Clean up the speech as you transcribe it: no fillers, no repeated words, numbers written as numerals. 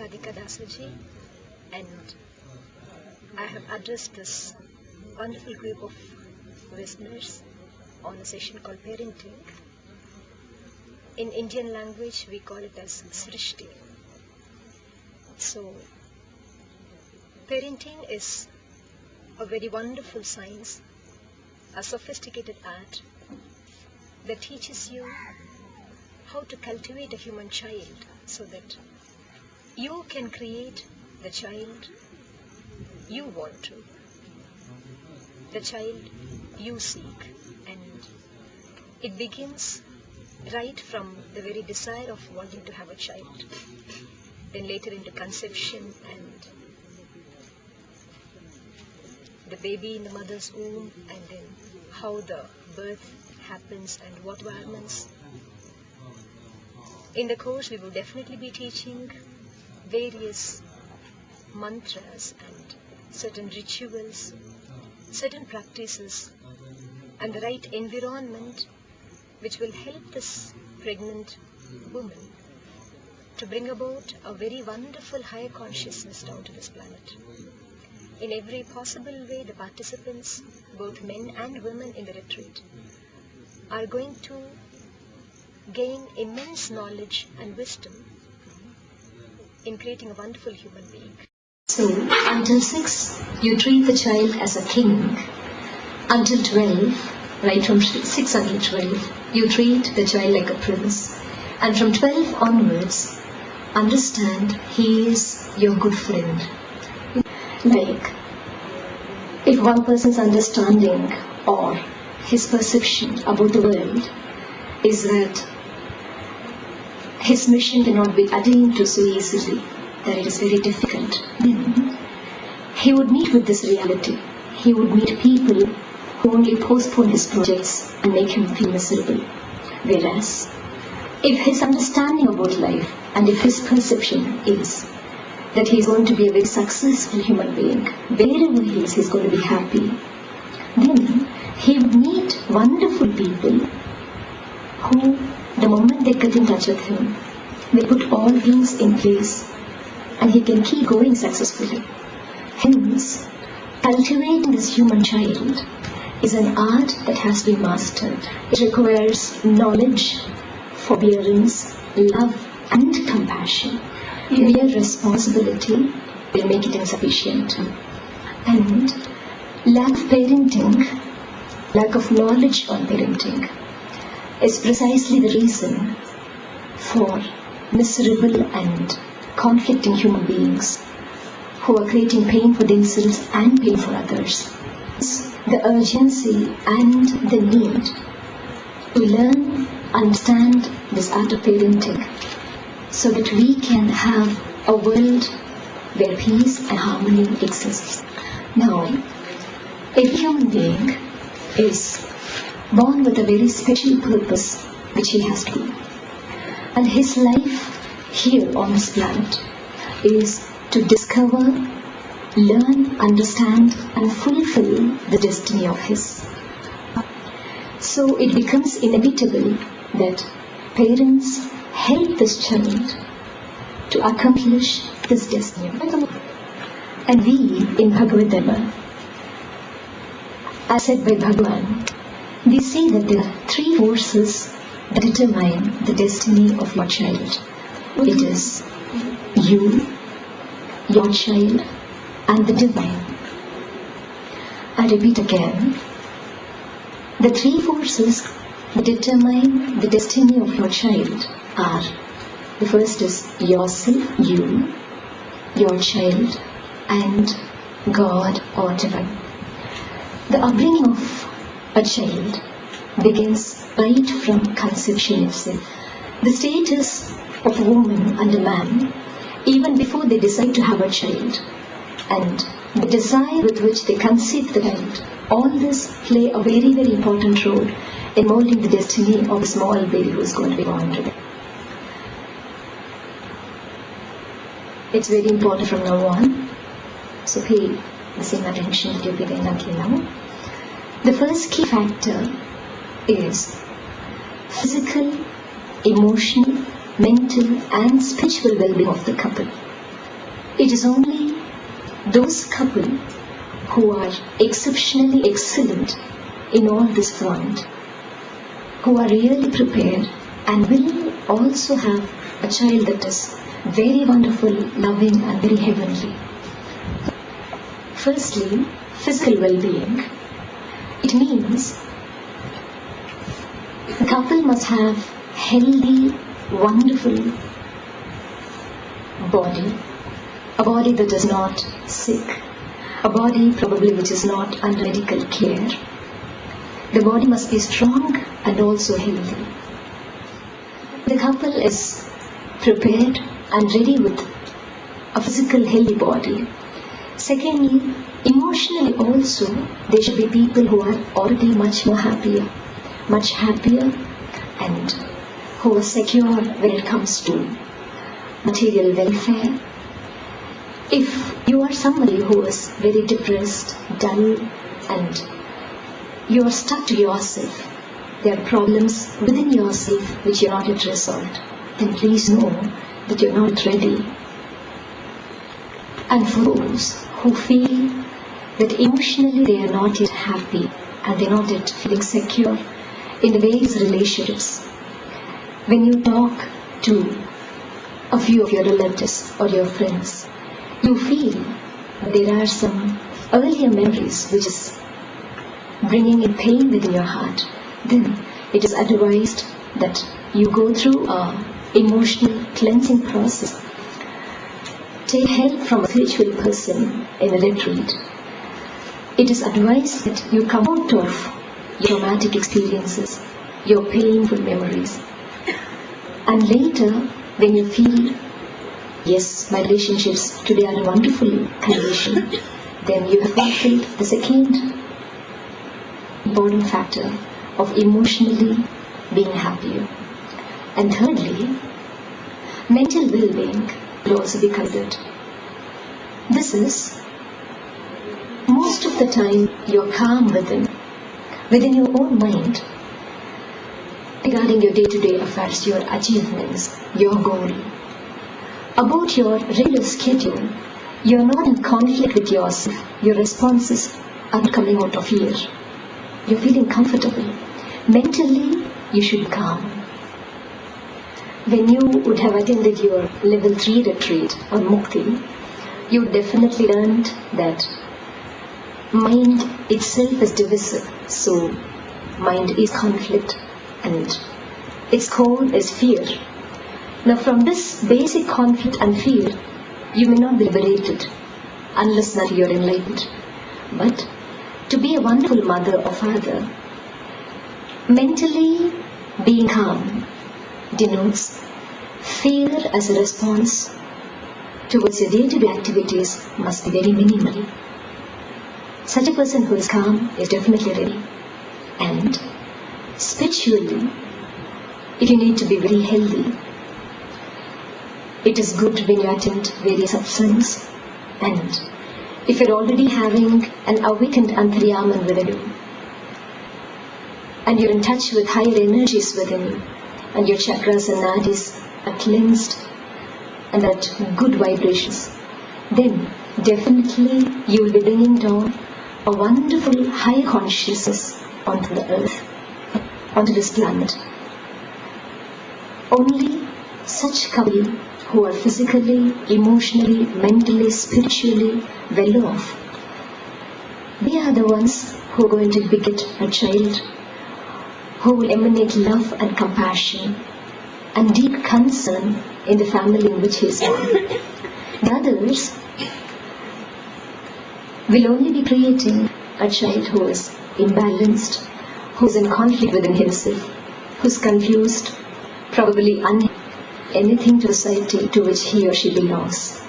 Radhika Dasaji, and I have addressed this wonderful group of listeners on a session called Parenting. In Indian language, we call it as Srishti. So, parenting is a very wonderful science, a sophisticated art that teaches you how to cultivate a human child so that you can create the child you want to, the child you seek, and it begins right from the very desire of wanting to have a child, then later into conception and the baby in the mother's womb, and then how the birth happens and what happens. In the course, we will definitely be teaching various mantras and certain rituals, certain practices, and the right environment which will help this pregnant woman to bring about a very wonderful higher consciousness down to this planet. In every possible way, the participants, both men and women in the retreat, are going to gain immense knowledge and wisdom in creating a wonderful human being. So, until 6, you treat the child as a king. Until 12, right from 6 until 12, you treat the child like a prince. And from 12 onwards, understand he is your good friend. Like, if one person's understanding or his perception about the world is that his mission cannot be attained to so easily, that it is very difficult, then he would meet with this reality. He would meet people who only postpone his projects and make him feel miserable. Whereas, if his understanding about life and if his perception is that he is going to be a very successful human being, wherever he is, he is going to be happy, then he would meet wonderful people who, the moment they get in touch with him, they put all things in place and he can keep going successfully. Hence, cultivating this human child is an art that has been mastered. It requires knowledge, forbearance, love and compassion. Mere responsibility will make it insufficient. And lack of parenting, lack of knowledge on parenting is precisely the reason for miserable and conflicting human beings who are creating pain for themselves and pain for others. The urgency and the need to learn, understand this art of parenting so that we can have a world where peace and harmony exists. Now, every human being is born with a very special purpose which he has to do. And his life here on this planet is to discover, learn, understand and fulfill the destiny of his. So it becomes inevitable that parents help this child to accomplish this destiny. And we in Bhagavad Gita, as said by Bhagavan, we see that there are 3 forces that determine the destiny of your child. It is you, your child, and the divine. I repeat again, the 3 forces that determine the destiny of your child are: the first is yourself, you, your child, and God or divine. The upbringing of a child begins right from conception itself. The status of a woman and a man, even before they decide to have a child, and the desire with which they conceive the child, all this play a very, very important role in molding the destiny of a small baby who is going to be born today. It's very important from now on, so pay the same attention that you've been paying until now. The first key factor is physical, emotional, mental and spiritual well-being of the couple. It is only those couple who are exceptionally excellent in all this front, who are really prepared and will also have a child that is very wonderful, loving and very heavenly. Firstly, physical well-being. It means the couple must have healthy, wonderful body, a body that is not sick, a body probably which is not under medical care. The body must be strong and also healthy. The couple is prepared and ready with a physical healthy body. Secondly, emotionally also, they should be people who are already much happier and who are secure when it comes to material welfare. If you are somebody who is very depressed, dull, and you are stuck to yourself, there are problems within yourself which you are not yet resolved, then please know that you are not ready. And for those who feel that emotionally they are not yet happy and they are not yet feeling secure in the various relationships, when you talk to a few of your relatives or your friends, you feel that there are some earlier memories which is bringing in pain within your heart, then it is advised that you go through an emotional cleansing process. Take help from a spiritual person in a retreat. It is advised that you come out of your traumatic experiences, your painful memories, and later when you feel, yes, my relationships today are in a wonderful condition, then you have fulfilled the second important factor of emotionally being happier. And thirdly, mental well-being will also be considered. This is, most of the time you're calm within your own mind regarding your day-to-day affairs, your achievements, your goal. About your regular schedule, you're not in conflict with yourself. Your responses are coming out of fear. You're feeling comfortable. Mentally, you should be calm. When you would have attended your level 3 retreat on Mukti, you definitely learned that mind itself is divisive. So, mind is conflict and its core is fear. Now from this basic conflict and fear, you may not be liberated unless that you are enlightened. But to be a wonderful mother or father, mentally being calm denotes fear as a response towards your day-to-day activities must be very minimal. Such a person who is calm is definitely ready. And spiritually, if you need to be very healthy, it is good when you attend various satsangs, and if you're already having an awakened Antaryaman within you, and you're in touch with higher energies within you, and your chakras and nadis are cleansed and at good vibrations, then definitely you will be bringing down a wonderful higher consciousness onto the earth, onto this planet. Only such couple who are physically, emotionally, mentally, spiritually well off, they are the ones who are going to beget a child who will emanate love and compassion and deep concern in the family in which he is born. The others will only be creating a child who is imbalanced, who is in conflict within himself, who is confused, probably anything to society to which he or she belongs.